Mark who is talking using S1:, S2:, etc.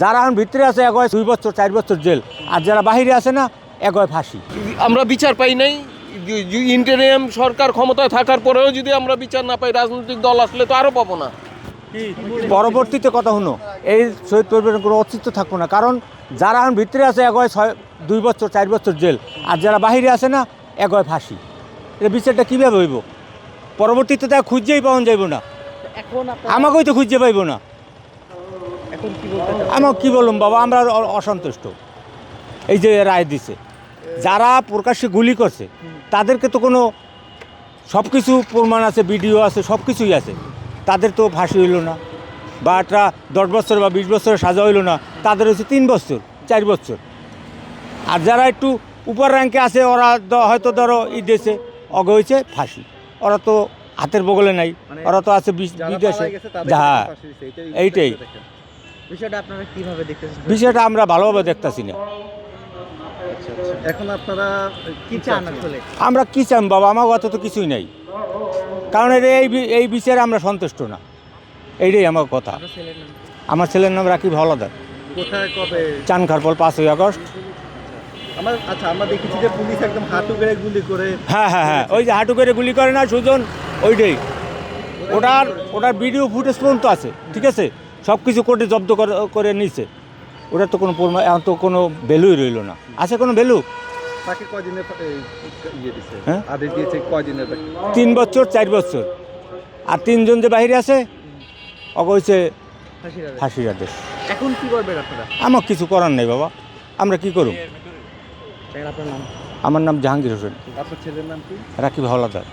S1: যারা এখন ভিতরে আছে এক হয় 2 বছর 4 বছর জেল, আর যারা বাহিরে আছে না এক হয় ফাঁসি।
S2: আমরা বিচার পাই নাই, ইন্টারিম সরকার ক্ষমতায় থাকার পরেও যদি আমরা বিচার না পাই, রাজনৈতিক দল আসলে তো আরও পাবো না।
S1: পরবর্তীতে কথা হলো এই শহীদ পরিবারের কোনো অস্তিত্ব থাকবো না, কারণ যারা এখন ভিতরে আছে এক হয় 2 বছর 4 বছর জেল, আর যারা বাহিরে আছে না এক হয় ফাঁসি। এটা বিচারটা কীভাবে হইব? পরবর্তীতে তা খুঁজেই পাওয়া যাইব না, আমাকেই তো খুঁজে পাইব না। আমাকে কী বললাম বাবা, আমরা অসন্তুষ্ট এই যে রায় দিছে। যারা প্রকাশ্যে গুলি করছে তাদেরকে তো কোনো সব কিছু প্রমাণ আছে, ভিডিও আছে, সব কিছুই আছে, তাদের তো ফাঁসি হইল না, বা একটা 10 বছর বা 20 বছরের সাজা হইল না, তাদের হচ্ছে 3 বছর 4 বছর। আর যারা একটু উপর র্যাঙ্কে আছে ওরা হয়তো ধরো দেশে অগ হয়েছে ফাঁসি, ওরা তো হাতের বগলে নাই, ওরা তো আছে বিদেশে। হ্যাঁ, এইটাই
S3: বিষয়টা আপনারা কিভাবে দেখতেছেন?
S1: বিষয়টা আমরা ভালোভাবে দেখতেছি না।
S3: এখন আপনারা কি চান আসলে?
S1: আমরা কী চান বাবা, আমার কথা তো কিছুই নাই, কারণ এই বিচারে আমরা সন্তুষ্ট না, এইটাই আমার কথা। আমার ছেলের নাম রাকিব হলাদার,
S3: কোথায় কবে?
S1: চানখারপল 5ই আগস্ট।
S3: আমরা দেখেছি যে পুলিশ একদম হাঁটু গেড়ে গুলি করে।
S1: হ্যাঁ, ওই যে হাঁটু করে গুলি করে না সুজন, ওইটাই। ওটার ভিডিও ফুটেজ পর্যন্ত আছে, ঠিক আছে, সব কিছু কোর্টে জব্দ করে নিয়েছে। ওটার তো কোনো প্রমাণ, এখন তো কোনো ভ্যালুই রইল না। আছে কোনো ভ্যালু?
S3: তাকে কয়দিনের দিয়েছে?
S1: হ্যাঁ,
S3: আদেশ দিয়েছে কয়দিনের?
S1: 3 বছর 4 বছর। আর 3 জন যে বাইরে আছে অগ হয়েছে ফাঁসির আদেশ।
S3: এখন কি করবেন আপনারা?
S1: আমার কিছু করার নেই বাবা, আমরা কি করব?
S3: আপনার নাম?
S1: আমার নাম জাহাঙ্গীর হোসেন।
S3: আপনার ছেলের নাম কি?
S1: রাকিব হলাদার।